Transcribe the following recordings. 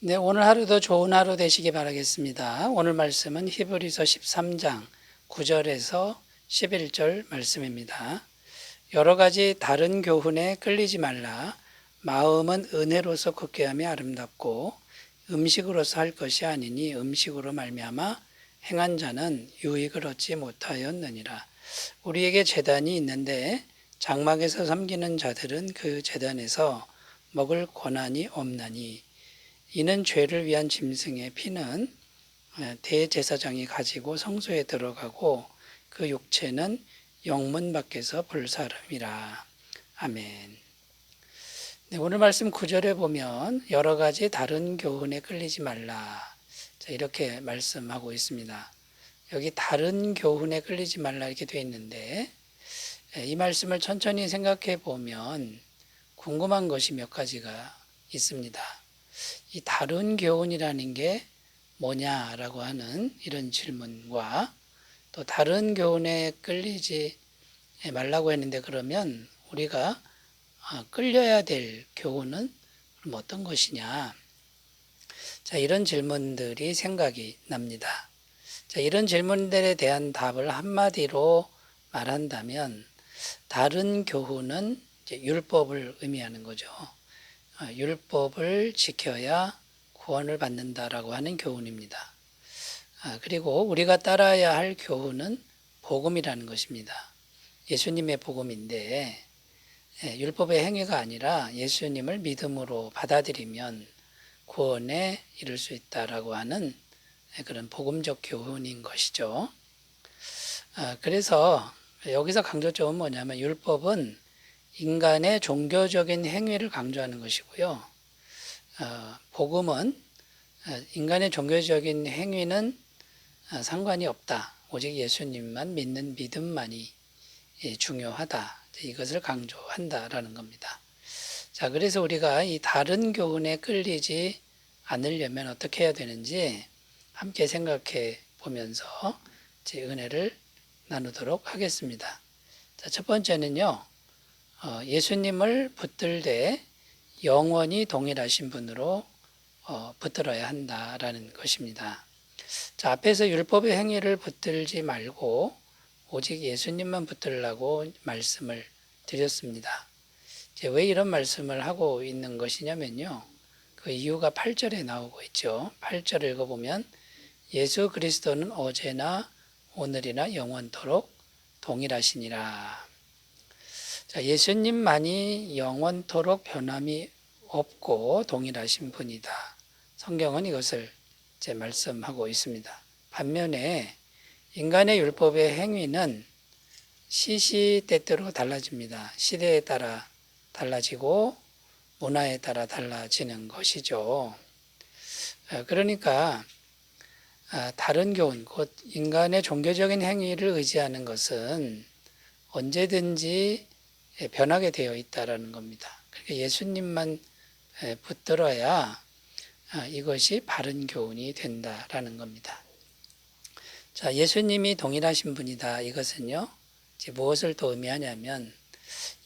네, 오늘 하루도 좋은 하루 되시기 바라겠습니다. 오늘 말씀은 히브리서 13장 9절에서 11절 말씀입니다. 여러 가지 다른 교훈에 끌리지 말라. 마음은 은혜로서 굳게 함이 아름답고 음식으로서 할 것이 아니니 음식으로 말미암아 행한 자는 유익을 얻지 못하였느니라. 우리에게 제단이 있는데 장막에서 섬기는 자들은 그 제단에서 먹을 권한이 없나니 이는 죄를 위한 짐승의 피는 대제사장이 가지고 성소에 들어가고 그 육체는 영문 밖에서 불사름이라. 아멘. 네, 오늘 말씀 9절에 보면 여러 가지 다른 교훈에 끌리지 말라. 자, 이렇게 말씀하고 있습니다. 여기 다른 교훈에 끌리지 말라 이렇게 되어 있는데 이 말씀을 천천히 생각해 보면 궁금한 것이 몇 가지가 있습니다. 이 다른 교훈이라는 게 뭐냐라고 하는 이런 질문과 또 다른 교훈에 끌리지 말라고 했는데 그러면 우리가 끌려야 될 교훈은 그럼 어떤 것이냐? 자, 이런 질문들이 생각이 납니다. 자, 이런 질문들에 대한 답을 한마디로 말한다면 다른 교훈은 이제 율법을 의미하는 거죠. 율법을 지켜야 구원을 받는다라고 하는 교훈입니다. 그리고 우리가 따라야 할 교훈은 복음이라는 것입니다. 예수님의 복음인데 율법의 행위가 아니라 예수님을 믿음으로 받아들이면 구원에 이를 수 있다라고 하는 그런 복음적 교훈인 것이죠. 그래서 여기서 강조점은 뭐냐면 율법은 인간의 종교적인 행위를 강조하는 것이고요. 복음은 인간의 종교적인 행위는 상관이 없다. 오직 예수님만 믿는 믿음만이 중요하다. 이것을 강조한다라는 겁니다. 자, 그래서 우리가 이 다른 교훈에 끌리지 않으려면 어떻게 해야 되는지 함께 생각해 보면서 제 은혜를 나누도록 하겠습니다. 자, 첫 번째는요. 예수님을 붙들되 영원히 동일하신 분으로 붙들어야 한다라는 것입니다. 자, 앞에서 율법의 행위를 붙들지 말고 오직 예수님만 붙들라고 말씀을 드렸습니다. 왜 이런 말씀을 하고 있는 것이냐면요. 그 이유가 8절에 나오고 있죠. 8절 읽어보면 예수 그리스도는 어제나 오늘이나 영원토록 동일하시니라. 자, 예수님만이 영원토록 변함이 없고 동일하신 분이다. 성경은 이것을 이제 말씀하고 있습니다. 반면에 인간의 율법의 행위는 시시때때로 달라집니다. 시대에 따라 달라지고 문화에 따라 달라지는 것이죠. 그러니까 다른 교훈, 곧 인간의 종교적인 행위를 의지하는 것은 언제든지 변하게 되어 있다라는 겁니다. 그러니까 예수님만 붙들어야 이것이 바른 교훈이 된다라는 겁니다. 자, 예수님이 동일하신 분이다. 이것은요, 이제 무엇을 또 의미하냐면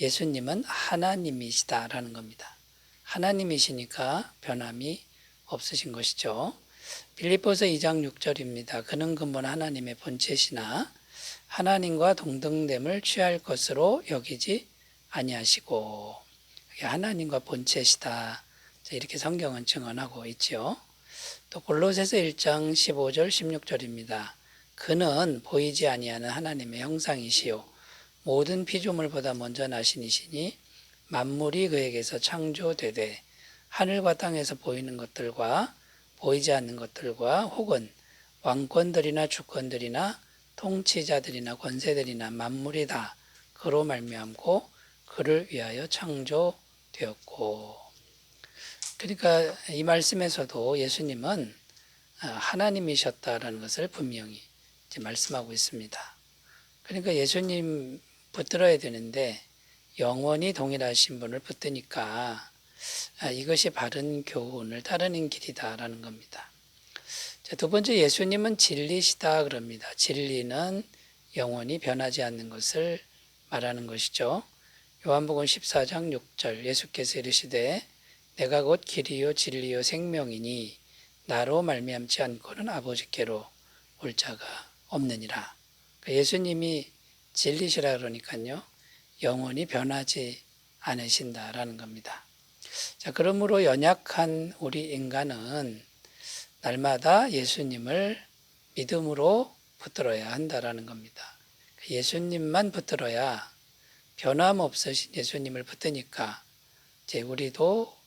예수님은 하나님이시다라는 겁니다. 하나님이시니까 변함이 없으신 것이죠. 빌립보서 2장 6절입니다. 그는 근본 하나님의 본체시나 하나님과 동등됨을 취할 것으로 여기지 아니하시고 하나님과 본체시다. 이렇게 성경은 증언하고 있죠. 또 골로새서 1장 15절 16절입니다. 그는 보이지 아니하는 하나님의 형상이시요 모든 피조물보다 먼저 나신 이시니 만물이 그에게서 창조되되 하늘과 땅에서 보이는 것들과 보이지 않는 것들과 혹은 왕권들이나 주권들이나 통치자들이나 권세들이나 만물이 다 그로 말미암고 그를 위하여 창조되었고. 그러니까 이 말씀에서도 예수님은 하나님이셨다라는 것을 분명히 이제 말씀하고 있습니다. 그러니까 예수님 붙들어야 되는데 영원히 동일하신 분을 붙드니까 이것이 바른 교훈을 따르는 길이다라는 겁니다. 자, 두 번째, 예수님은 진리시다 그럽니다. 진리는 영원히 변하지 않는 것을 말하는 것이죠. 요한복음 14장 6절 예수께서 이르시되 내가 곧 길이요 진리요 생명이니 나로 말미암지 않고는 아버지께로 올 자가 없느니라. 예수님이 진리시라 그러니까요. 영원히 변하지 않으신다라는 겁니다. 자, 그러므로 연약한 우리 인간은 날마다 예수님을 믿음으로 붙들어야 한다라는 겁니다. 예수님만 붙들어야 변함없으신 예수님을 붙드니까 이제 우리도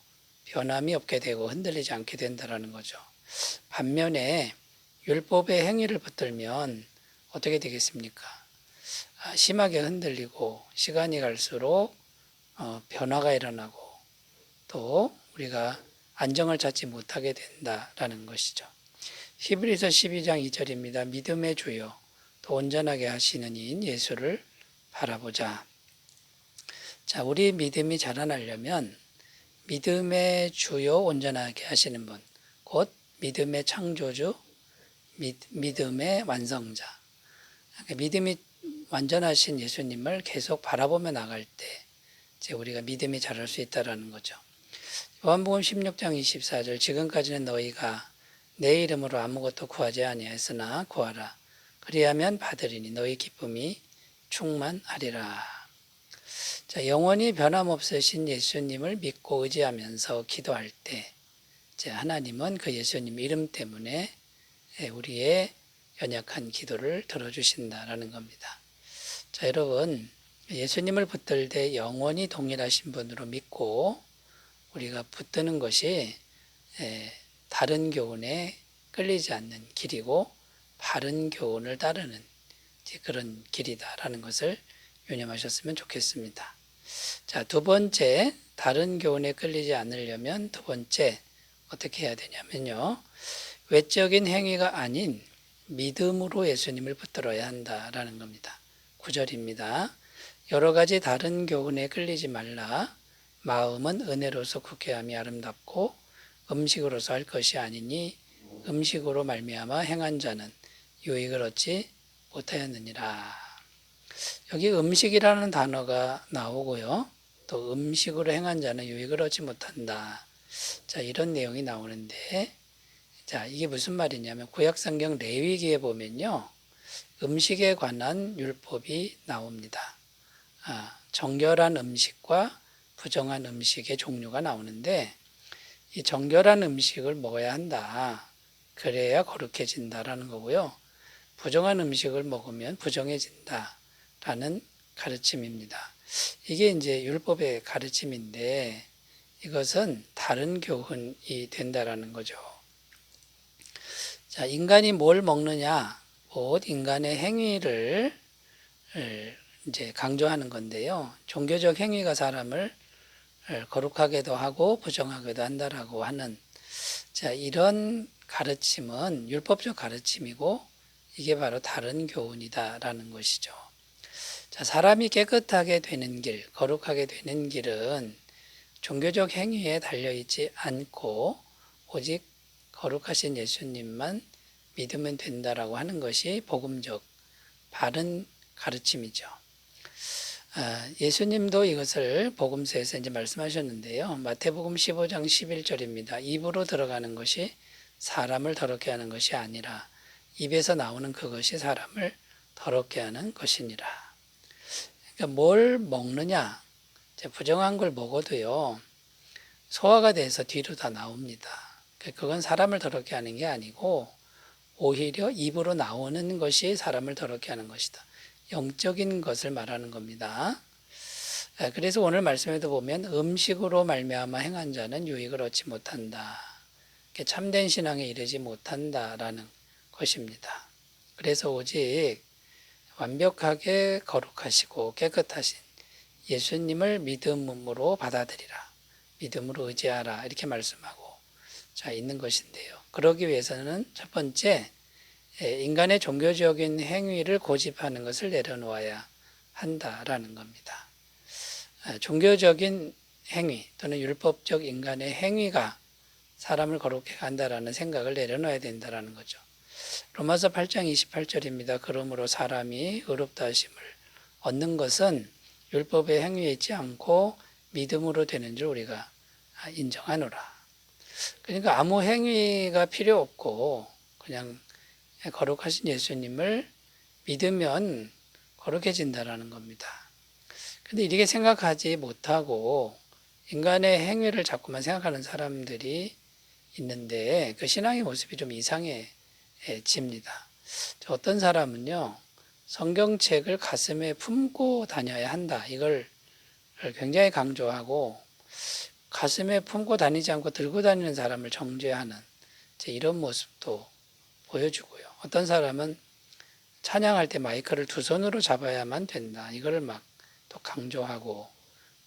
변함이 없게 되고 흔들리지 않게 된다라는 거죠. 반면에 율법의 행위를 붙들면 어떻게 되겠습니까? 심하게 흔들리고 시간이 갈수록 변화가 일어나고 또 우리가 안정을 찾지 못하게 된다라는 것이죠. 히브리서 12장 2절입니다. 믿음의 주요 또 온전하게 하시는 이인 예수를 바라보자. 자, 우리 믿음이 자라나려면 믿음의 주요 온전하게 하시는 분, 곧 믿음의 창조주, 믿음의 완성자. 믿음이 완전하신 예수님을 계속 바라보며 나갈 때 이제 우리가 믿음이 자랄 수 있다는 거죠. 요한복음 16장 24절 지금까지는 너희가 내 이름으로 아무것도 구하지 아니하였으나 구하라. 그리하면 받으리니 너희 기쁨이 충만하리라. 자, 영원히 변함없으신 예수님을 믿고 의지하면서 기도할 때 이제 하나님은 그 예수님 이름 때문에 우리의 연약한 기도를 들어주신다라는 겁니다. 자, 여러분 예수님을 붙들 때 영원히 동일하신 분으로 믿고 우리가 붙드는 것이 다른 교훈에 끌리지 않는 길이고 바른 교훈을 따르는 그런 길이다라는 것을 유념하셨으면 좋겠습니다. 자, 두 번째, 다른 교훈에 끌리지 않으려면 두 번째 어떻게 해야 되냐면요. 외적인 행위가 아닌 믿음으로 예수님을 붙들어야 한다라는 겁니다. 9절입니다. 여러 가지 다른 교훈에 끌리지 말라. 마음은 은혜로서 국회함이 아름답고 음식으로서 할 것이 아니니 음식으로 말미암아 행한 자는 유익을 얻지 못하였느니라. 여기 음식이라는 단어가 나오고요. 또 음식으로 행한 자는 유익을 얻지 못한다. 자, 이런 내용이 나오는데, 자, 이게 무슨 말이냐면 구약성경 레위기에 보면요. 음식에 관한 율법이 나옵니다. 정결한 음식과 부정한 음식의 종류가 나오는데 이 정결한 음식을 먹어야 한다. 그래야 거룩해진다라는 거고요. 부정한 음식을 먹으면 부정해진다라는 가르침입니다. 이게 이제 율법의 가르침인데 이것은 다른 교훈이 된다라는 거죠. 자, 인간이 뭘 먹느냐, 곧 인간의 행위를 이제 강조하는 건데요. 종교적 행위가 사람을 거룩하게도 하고 부정하게도 한다라고 하는 자, 이런 가르침은 율법적 가르침이고 이게 바로 다른 교훈이다라는 것이죠. 자, 사람이 깨끗하게 되는 길, 거룩하게 되는 길은 종교적 행위에 달려있지 않고 오직 거룩하신 예수님만 믿으면 된다라고 하는 것이 복음적 바른 가르침이죠. 예수님도 이것을 복음서에서 이제 말씀하셨는데요. 마태복음 15장 11절입니다. 입으로 들어가는 것이 사람을 더럽게 하는 것이 아니라 입에서 나오는 그것이 사람을 더럽게 하는 것이니라. 그러니까 뭘 먹느냐, 부정한 걸 먹어도요, 소화가 돼서 뒤로 다 나옵니다. 그건 사람을 더럽게 하는 게 아니고 오히려 입으로 나오는 것이 사람을 더럽게 하는 것이다. 영적인 것을 말하는 겁니다. 그래서 오늘 말씀에도 보면 음식으로 말미암아 행한 자는 유익을 얻지 못한다. 참된 신앙에 이르지 못한다라는 것입니다. 그래서 오직 완벽하게 거룩하시고 깨끗하신 예수님을 믿음으로 받아들이라. 믿음으로 의지하라. 이렇게 말씀하고 있는 것인데요. 그러기 위해서는 첫 번째, 인간의 종교적인 행위를 고집하는 것을 내려놓아야 한다라는 겁니다. 종교적인 행위 또는 율법적 인간의 행위가 사람을 거룩해 간다라는 생각을 내려놓아야 된다라는 거죠. 로마서 8장 28절입니다. 그러므로 사람이 의롭다 하심을 얻는 것은 율법의 행위에 있지 않고 믿음으로 되는 줄 우리가 인정하노라. 그러니까 아무 행위가 필요 없고 그냥 거룩하신 예수님을 믿으면 거룩해진다라는 겁니다. 근데 이렇게 생각하지 못하고 인간의 행위를 자꾸만 생각하는 사람들이 있는데 그 신앙의 모습이 좀 이상해집니다. 어떤 사람은요, 성경책을 가슴에 품고 다녀야 한다. 이걸 굉장히 강조하고 가슴에 품고 다니지 않고 들고 다니는 사람을 정죄하는 이런 모습도 보여주고요. 어떤 사람은 찬양할 때 마이크를 두 손으로 잡아야만 된다. 이거를 막 또 강조하고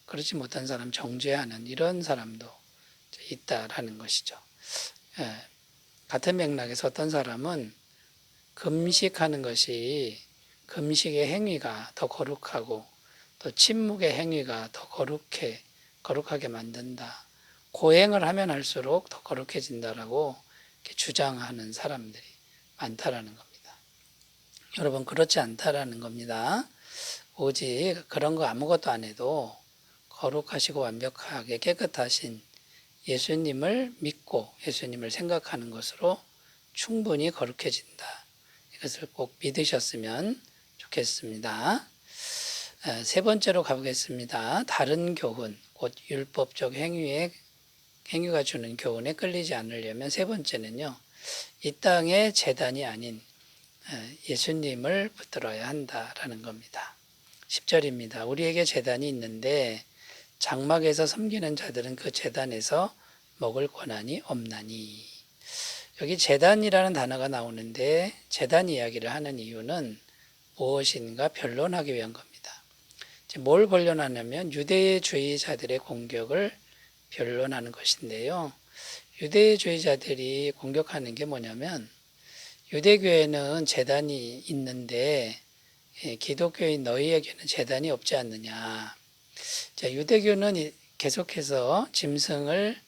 그렇지 못한 사람 정죄하는 이런 사람도 있다라는 것이죠. 같은 맥락에서 어떤 사람은 금식하는 것이 금식의 행위가 더 거룩하고 또 침묵의 행위가 더 거룩하게 만든다. 고행을 하면 할수록 더 거룩해진다라고 주장하는 사람들이 많다라는 겁니다. 여러분, 그렇지 않다라는 겁니다. 오직 그런 거 아무것도 안 해도 거룩하시고 완벽하게 깨끗하신 예수님을 믿고 예수님을 생각하는 것으로 충분히 거룩해진다. 이것을 꼭 믿으셨으면 좋겠습니다. 세 번째로 가보겠습니다. 다른 교훈, 곧 율법적 행위가 주는 교훈에 끌리지 않으려면 세 번째는요, 이 땅의 제단이 아닌 예수님을 붙들어야 한다라는 겁니다. 10절입니다. 우리에게 제단이 있는데 장막에서 섬기는 자들은 그 제단에서 먹을 권한이 없나니. 여기 제단이라는 단어가 나오는데 제단 이야기를 하는 이유는 무엇인가 변론하기 위한 겁니다. 뭘 변론하냐면 유대주의자들의 공격을 변론하는 것인데요. 유대주의자들이 공격하는 게 뭐냐면 유대교회는 제단이 있는데 기독교인 너희에게는 제단이 없지 않느냐. 유대교는 계속해서 짐승을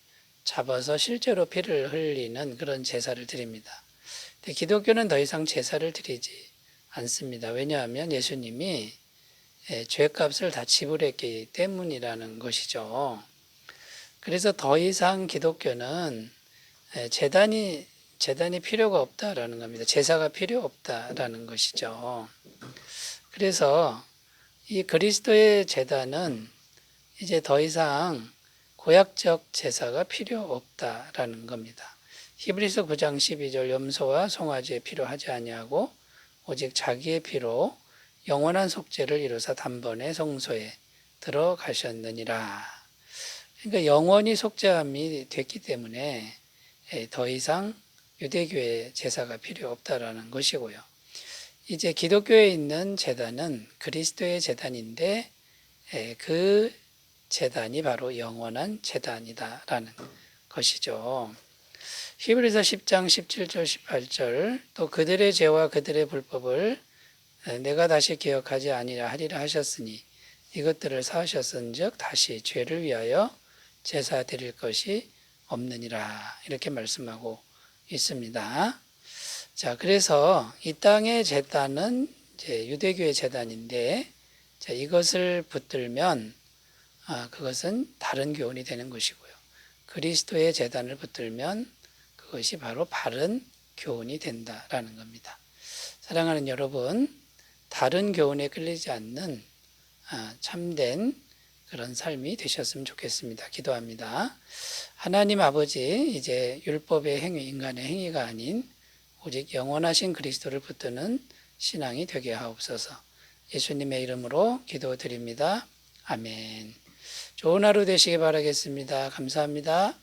잡아서 실제로 피를 흘리는 그런 제사를 드립니다. 근데 기독교는 더 이상 제사를 드리지 않습니다. 왜냐하면 예수님이 죄값을 다 지불했기 때문이라는 것이죠. 그래서 더 이상 기독교는 제단이 필요가 없다라는 겁니다. 제사가 필요 없다라는 것이죠. 그래서 이 그리스도의 제단은 이제 더 이상 구약적 제사가 필요 없다라는 겁니다. 히브리서 9장 12절 염소와 송아지의 피로 하지 아니하고 오직 자기의 피로 영원한 속죄를 이루사 단번에 성소에 들어가셨느니라. 그러니까 영원히 속죄함이 됐기 때문에 더 이상 유대교의 제사가 필요 없다라는 것이고요. 이제 기독교에 있는 제단은 그리스도의 제단인데 그 제단이 바로 영원한 제단이다라는 것이죠. 히브리서 10장 17절 18절 또 그들의 죄와 그들의 불법을 내가 다시 기억하지 아니라 하리라 하셨으니 이것들을 사하셨은즉 다시 죄를 위하여 제사 드릴 것이 없느니라 이렇게 말씀하고 있습니다. 자, 그래서 이 땅의 제단은 이제 유대교의 제단인데 이것을 붙들면 그것은 다른 교훈이 되는 것이고요. 그리스도의 제단을 붙들면 그것이 바로 바른 교훈이 된다라는 겁니다. 사랑하는 여러분, 다른 교훈에 끌리지 않는 참된 그런 삶이 되셨으면 좋겠습니다. 기도합니다. 하나님 아버지, 이제 율법의 행위, 인간의 행위가 아닌 오직 영원하신 그리스도를 붙드는 신앙이 되게 하옵소서. 예수님의 이름으로 기도드립니다. 아멘. 좋은 하루 되시기 바라겠습니다. 감사합니다.